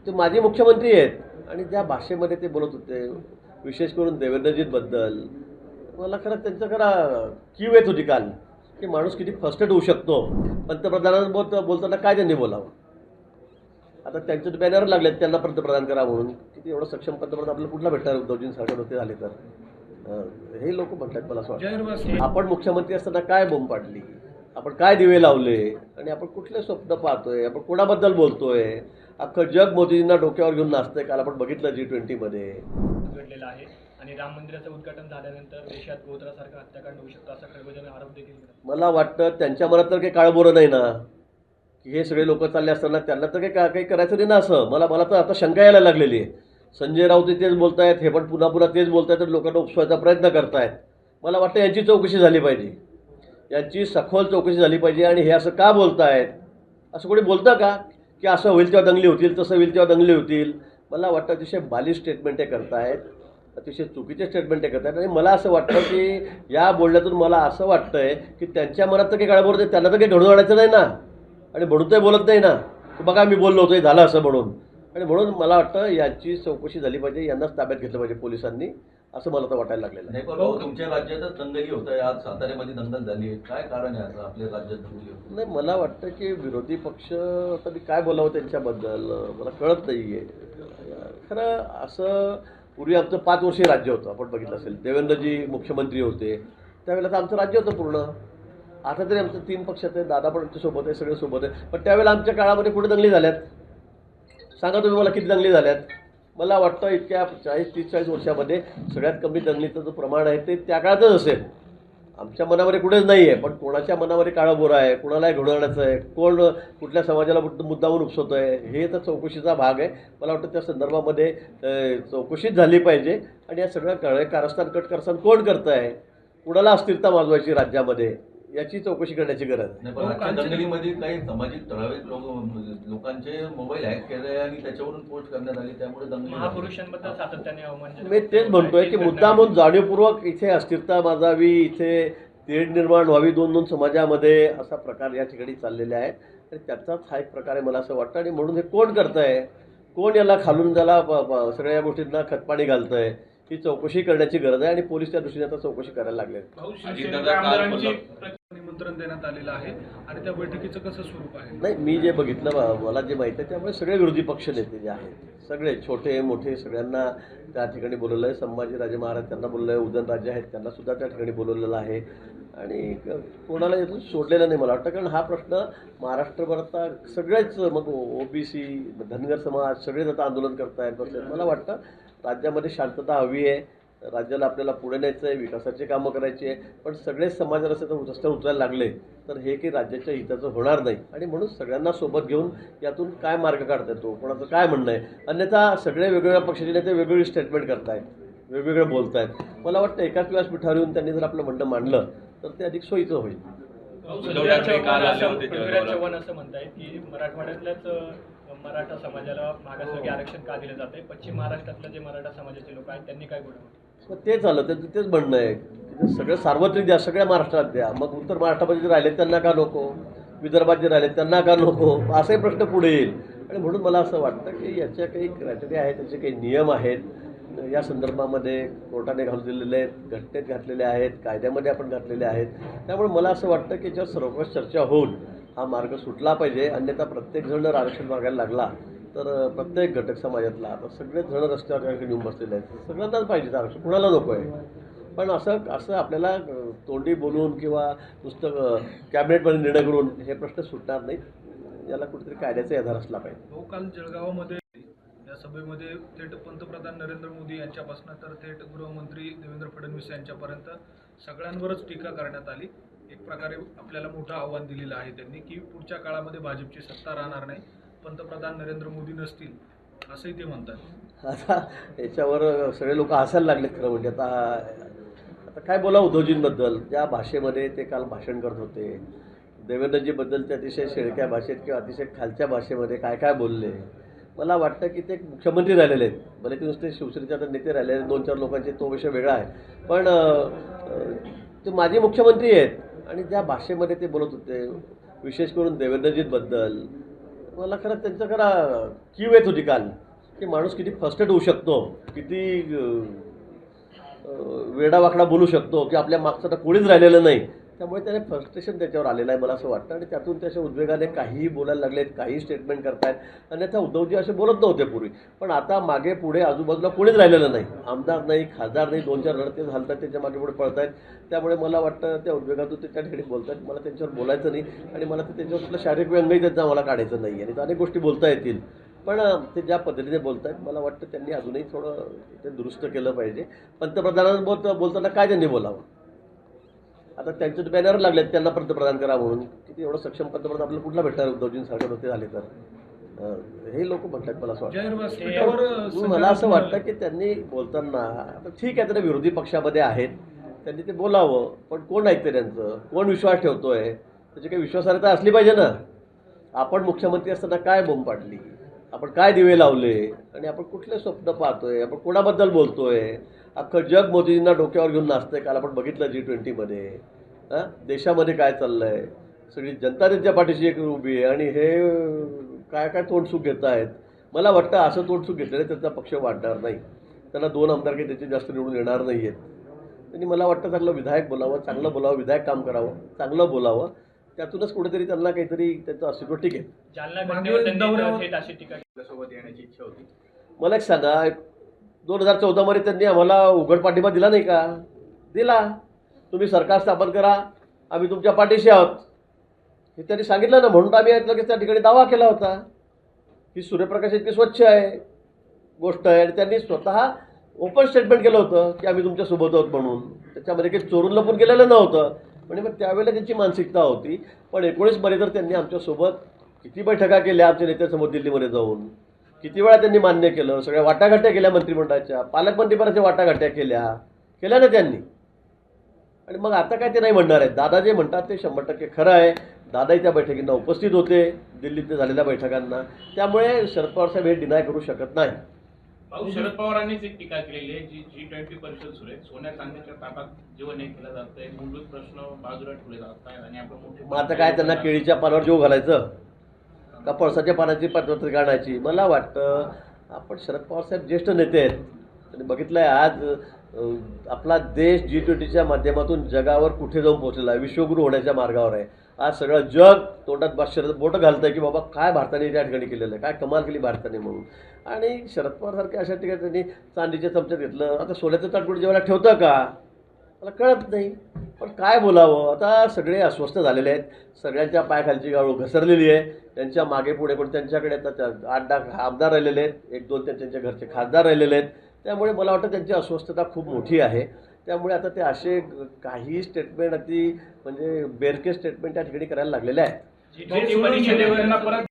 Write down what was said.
ते माजी मुख्यमंत्री आहेत आणि ज्या भाषेमध्ये ते बोलत होते, विशेष करून देवेंद्रजींबद्दल, मला खरं त्यांचं कीव येत होती काल, की माणूस किती फ्रस्ट्रेट होऊ शकतो. पंतप्रधानांबद्दल बोलताना काय त्यांनी बोलावं. आता त्यांचे बॅनर लागलेत त्यांना पंतप्रधान करा म्हणून. किती एवढं सक्षम पंतप्रधान आपल्याला कुठला भेटणार उद्धवजींसारखे होते झाले तर. हे लोक म्हणतात मला असं वाटतं. आपण मुख्यमंत्री असताना काय बोंब पाडली, आपण काय दिवे लावले आणि आपण कुठले स्वप्न पाहतोय, आपण कोणाबद्दल बोलतोय. अख्खं जग मोदींना डोक्यावर घेऊन नाचतंय. काल आपण बघितलं G20 मध्ये घडलेला आहे आणि राम मंदिराचं उद्घाटन झाल्यानंतर देशात गोधरासारखा हत्याकांड होऊ शकतो असा खळबळजन्य आरोप देखील केला. मला वाटतं त्यांच्या मनात तर काही काळबोरं नाही ना, की हे सगळे लोक चालले असताना त्यांना तर काही करायचं नाही ना असं. मला तर आता शंका यायला लागलेली आहे. संजय राऊत तेच बोलतायत, हे पण पुन्हा पुन्हा तेच बोलतायत आणि लोकांना उपसवायचा प्रयत्न करतायत. मला वाटतं यांची चौकशी झाली पाहिजे, यांची सखोल चौकशी झाली पाहिजे. आणि हे असं का बोलतायत, असं कोणी बोलतं का की असं होईल तेव्हा दंगली होतील, तसं होईल तेव्हा दंगली होतील. मला वाटतं अतिशय बालिश स्टेटमेंट हे करतायत, अतिशय चुकीचे स्टेटमेंट हे करतायत. आणि मला असं वाटतं की या बोलण्यातून मला असं वाटतंय की त्यांच्या मनात तर काही काळबोर नाही, त्यांना तर काही घडून आणायचं नाही ना, आणि म्हणून ते बोलत नाही ना. बघा मी बोललो होतो हे झालं असं म्हणून. आणि म्हणून मला वाटतं याची चौकशी झाली पाहिजे, यांनाच ताब्यात घेतलं पाहिजे पोलिसांनी, असं मला तर वाटायला लागलेलं आहे. नाही पण तुमच्या राज्यातच दंगली होत आहे. आज साताऱ्यामध्ये दंगल झाली आहे, काय कारण आहे असं आपल्या राज्यात दंगली होत नाही, मला वाटतं की विरोधी पक्ष, आता मी काय बोलावं त्यांच्याबद्दल मला कळत नाही आहे. खरं असं पूर्वी आमचं 5 वर्षीय राज्य होतं, आपण बघितलं असेल. देवेंद्रजी मुख्यमंत्री होते त्यावेळेला तर आमचं राज्य होतं पूर्ण. आता तरी आमचं 3 पक्षात आहे, दादा पण आमच्यासोबत आहे, सगळे सोबत आहे. पण त्यावेळेला आमच्या काळामध्ये कुठे दंगली झाल्यात सांगा तुम्ही मला, किती दंगली झाल्यात. मला वाटतं इतक्या 30-40 वर्षामध्ये सगळ्यात कमी दंगलीचं जो प्रमाण आहे ते त्या काळातच असेल. आमच्या मनामध्ये कुठेच नाही आहे, पण कोणाच्या मनामध्ये काळाबोरा आहे, कोणालाही घडवण्याचं आहे, कोण कुठल्या समाजाला मुद्दामून उपसवतं आहे, हे तर चौकशीचा भाग आहे. मला वाटतं त्या संदर्भामध्ये चौकशीच झाली पाहिजे. आणि या सगळं कारस्थान कटकारस्थान कोण करतं आहे, कुणाला अस्थिरता माजवायची राज्यामध्ये, याची चौकशी करण्याची गरज आहे. नाही पण आजच्या दंगलीमध्ये काही सामाजिक ठराविक लोकांचे मोबाईल हॅक केले आणि त्याच्यावरून पोस्ट करण्यात आली, त्यामुळे दंगली महापुरुषांबद्दल सातत्याने अवमान. मी तेच म्हणतोय की मुद्दामून जाणीवपूर्वक इथे अस्थिरता माजावी, इथे तेढ निर्माण व्हावी 2 समाजामध्ये, असा प्रकार या ठिकाणी चाललेले आहे. आणि त्याचाच हा एक प्रकार आहे मला असं वाटतं. आणि म्हणून हे कोण करतं आहे, कोण याला खालून त्याला सगळ्या या गोष्टींना खतपाणी घालतं आहे, ही चौकशी करण्याची गरज आहे. आणि पोलीस त्या दृष्टीने आता चौकशी करायला लागले. निमंत्रण देण्यात आलेलं आहे आणि त्या बैठकीचं कसं स्वरूप आहे? नाही, मी जे बघितलं, मला जे माहिती आहे, त्यामुळे सगळे विरोधी पक्ष नेते जे आहेत, सगळे छोटे मोठे सगळ्यांना त्या ठिकाणी बोलवलं आहे. संभाजीराजे महाराज त्यांना बोललं आहे, उदयनराजे आहेत त्यांनासुद्धा त्या ठिकाणी बोलवलेलं आहे. आणि कोणाला यातून सोडलेलं नाही मला वाटतं. कारण हा प्रश्न महाराष्ट्रभर आता सगळेच, मग OBC, धनगर समाज सगळेच आता आंदोलन करतायत बसले. मला वाटतं राज्यामध्ये शांतता हवी आहे, राज्याला आपल्याला पुढे न्यायचं आहे, विकासाची कामं करायची आहे. पण सगळेच समाज रस्त्यावर उतरायला लागले तर हे की राज्याच्या हिताचं होणार नाही. आणि म्हणून सगळ्यांना सोबत घेऊन यातून काय मार्ग काढता येतो, कोणाचं काय म्हणणं आहे. अन्यथा सगळे वेगवेगळ्या पक्षाचे नेते वेगवेगळी स्टेटमेंट करतायत, वेगवेगळं बोलत आहेत. मला वाटतं एकाच व्यासपीठावर येऊन त्यांनी जर आपलं म्हणणं मांडलं तर ते अधिक सोयीचं होईल. पृथ्वीराज चव्हाण असं म्हणतायत की मराठवाड्यातल्याच मराठा समाजाला मागासवर्गीय आरक्षण का दिलं जाते, पश्चिम महाराष्ट्रातल्या जे मराठा समाजाचे लोक आहेत त्यांनी काय बोलावं. मग तेच आलं, त्यांचं तेच म्हणणं आहे की सगळं सार्वत्रिक द्या, सगळ्या महाराष्ट्रात द्या. मग उत्तर महाराष्ट्रामध्ये जे राहिले त्यांना का नको, विदर्भात जे राहिले त्यांना का नको, असाही प्रश्न पुढे येईल. आणि म्हणून मला असं वाटतं की याच्या काही क्रायटेरिया आहेत, त्याचे काही नियम आहेत, या संदर्भामध्ये कोर्टाने घालून दिलेले आहेत, घटनेत घातलेले आहेत, कायद्यामध्ये आपण घातलेले आहेत. त्यामुळे मला असं वाटतं की याच्यावर सर्वकष चर्चा होऊन हा मार्ग सुटला पाहिजे. अन्यथा प्रत्येकजण जर आरक्षण मागायला लागला तर प्रत्येक घटक समाजातला, आता सगळेच जण रस्त्यावर येऊन बसलेले आहेत, सगळ्यांनाच पाहिजे आरक्षण, कुणाला नको आहे. पण असं आपल्याला तोंडी बोलून किंवा नुसतं कॅबिनेटमध्ये निर्णय करून हे प्रश्न सुटणार नाहीत. याला कुठेतरी कायद्याचा आधार असला पाहिजे. काल जळगावमध्ये या सभेमध्ये थेट पंतप्रधान नरेंद्र मोदी यांच्यापासून तर थेट गृहमंत्री देवेंद्र फडणवीस यांच्यापर्यंत सगळ्यांवरच टीका करण्यात आली. एक प्रकारे आपल्याला मोठं आव्हान दिलेलं आहे त्यांनी की पुढच्या काळामध्ये भाजपची सत्ता राहणार नाही, पंतप्रधान नरेंद्र मोदी नसतील असंही ते म्हणतात. आता याच्यावर सगळे लोक हसायला लागले खरं म्हणजे. आता काय बोला उद्धवजींबद्दल, ज्या भाषेमध्ये ते काल भाषण करत होते, देवेंद्रजीबद्दल ते अतिशय शेळक्या भाषेत किंवा अतिशय खालच्या भाषेमध्ये काय काय बोलले. मला वाटतं की ते मुख्यमंत्री राहिलेले आहेत, भले ते नुसते शिवसेनेचे आता नेते राहिलेले 2-4 लोकांचे, तो विषय वेगळा आहे. पण ते माजी मुख्यमंत्री आहेत आणि ज्या भाषेमध्ये ते बोलत होते, विशेष करून देवेंद्रजींबद्दल, मला खरं त्यांचं खरं कीव येत होती काल की माणूस किती फ्रस्ट्रेट होऊ शकतो, किती वेडावाकडा बोलू शकतो की आपल्या मागचं तर कोणीच राहिलेलं नाही. त्यामुळे त्याने फ्रस्ट्रेशन त्याच्यावर आलेलं आहे मला असं वाटतं आणि त्यातून त्याच्या उद्वेगाने काहीही बोलायला लागलेत, काही स्टेटमेंट करतायत. आणि आता उद्धवजी असे बोलत नव्हते पूर्वी, पण आता मागे पुढे आजूबाजूला कोणीच राहिलेलं नाही, आमदार नाही, खासदार नाही, 2-4 लढते घालतात त्याच्या मागे पुढे पळत आहेत. त्यामुळे मला वाटतं त्या उद्वेगातून ते त्या ठिकाणी बोलत आहेत. मला त्यांच्यावर बोलायचं नाही आणि मला ते त्यांच्यावर कुठलं शारीरिक व्यंगही त्यांचं मला काढायचं नाही आणि अनेक गोष्टी बोलता येतील. पण ते ज्या पद्धतीने बोलत आहेत मला वाटतं त्यांनी अजूनही थोडं ते दुरुस्त केलं पाहिजे. पंतप्रधानांबरोबर बोलताना काय त्यांनी बोलावं? आता त्यांचे बॅनर लागलेत त्यांना पंतप्रधान करा म्हणून. किती एवढं सक्षम पंतप्रधान आपल्याला कुठला भेटणार उद्धवजींसारखे होते झाले तर? हे लोक म्हणतात मला असं जाहीर वाटतं. व्यासपीठावर मला असं वाटतं की त्यांनी बोलताना आता ठीक आहे, त्यांना विरोधी पक्षामध्ये आहेत, त्यांनी ते बोलावं, पण कोण ऐकते त्यांचं? कोण विश्वास ठेवतोय? त्याची काही विश्वासार्हता असली पाहिजे ना. आपण मुख्यमंत्री असताना काय बोंब पाडली, आपण काय दिवे लावले आणि आपण कुठले स्वप्न पाहतोय, आपण कोणाबद्दल बोलतोय? अख्खं जग मोदींना डोक्यावर घेऊन नाचतंय. काल आपण बघितलं G20मध्ये देशामध्ये काय चाललंय, सगळी जनता त्यांच्या पाठीशी एक उभी आहे आणि हे काय काय तोंडसुख घेत आहेत. मला वाटतं असं तोंडसुख घेतलेलं त्यांचा पक्ष वाढणार नाही, त्यांना 2 आमदार काही त्याचे जास्त निवडून येणार नाही आहेत. त्यांनी मला वाटतं चांगलं विधायक बोलावं, चांगलं बोलावं, विधायक काम करावं, चांगलं बोलावं, त्यातूनच कुठेतरी त्यांना काहीतरी त्यांचं अस्तित्व टिकेल. जालना मागे घटनेवर त्यांनी दौऱ्यावर- थेट अशी टीका केल्यासोबत येण्याची इच्छा होती. मला एक सांगा, 2014मध्ये त्यांनी आम्हाला उघड पाठिंबा दिला नाही का? दिला. तुम्ही सरकार स्थापन करा, आम्ही तुमच्या पाठीशी आहोत हे त्यांनी सांगितलं ना, म्हणून आम्ही लगेच त्या ठिकाणी दावा केला होता. ही सूर्यप्रकाश इतकी स्वच्छ आहे गोष्ट आहे आणि त्यांनी स्वतः ओपन स्टेटमेंट केलं होतं की आम्ही तुमच्यासोबत आहोत म्हणून. त्याच्यामध्ये काही चोरून लपून केलेलं नव्हतं. म्हणजे मग त्यावेळेला त्यांची मानसिकता होती. पण 19मध्ये तर त्यांनी आमच्यासोबत किती बैठका केल्या आमच्या नेत्यासमोर दिल्लीमध्ये जाऊन, किती वेळा त्यांनी मान्य केलं, सगळ्या वाटाघाट्या केल्या मंत्रिमंडळाच्या, पालकमंत्रीपदाच्या वाटाघाट्या केल्या ना त्यांनी. आणि मग आता काय ते नाही म्हणणार आहेत? दादा जे म्हणतात ते 100% खरं आहे. दादाही त्या बैठकींना उपस्थित होते, दिल्लीत झालेल्या बैठकांना. त्यामुळे शरद पवार साहेब हे डिनाय करू शकत नाही. भाऊ, शरद पवारांनीच एक टीका केलेली आहे, जी G20 परिषद सुरू आहे. सोन्या चांदीच्या ताटात जेवण हे केलं जातंय, मूलभूत प्रश्न बाजूला ठेवले जात आहेत आणि आपण मग आता काय त्यांना केळीच्या पानावर जेव घालायचं का पळसाच्या पानाची पत्रपत्रिका आणायची? मला वाटतं आपण शरद पवार साहेब ज्येष्ठ नेते आहेत. त्यांनी बघितलं आहे आज आपला देश G20च्या माध्यमातून जगावर कुठे जाऊन पोहोचलेला आहे, विश्वगुरू होण्याच्या मार्गावर आहे. आज सगळं जग तोंडात शरद बोटं घालतंय की बाबा काय भारताने त्या ठिकाणी केलेलं आहे, काय कमाल केली भारताने म्हणून. आणि शरद पवारसारख्या अशा ठिकाणी त्यांनी चांदीच्या चमच्यात घेतलं. आता सोन्याचं ताटकुट जेवायला ठेवतं का? मला कळत नाही. पण काय बोलावं? आता सगळे अस्वस्थ झालेले आहेत, सगळ्यांच्या पायाखालची गाळू घसरलेली आहे. त्यांच्या मागे पुढे पण त्यांच्याकडे आता 8-10 आमदार राहिलेले आहेत, 1-2 त्यांच्या घरचे खासदार राहिलेले आहेत. त्यामुळे मला वाटतं त्यांची अस्वस्थता खूप मोठी आहे. त्यामुळे आता ते असे काही स्टेटमेंट अगदी म्हणजे बेरके स्टेटमेंट त्या ठिकाणी करायला लागलेले आहेत. G20 परिषदेवर परत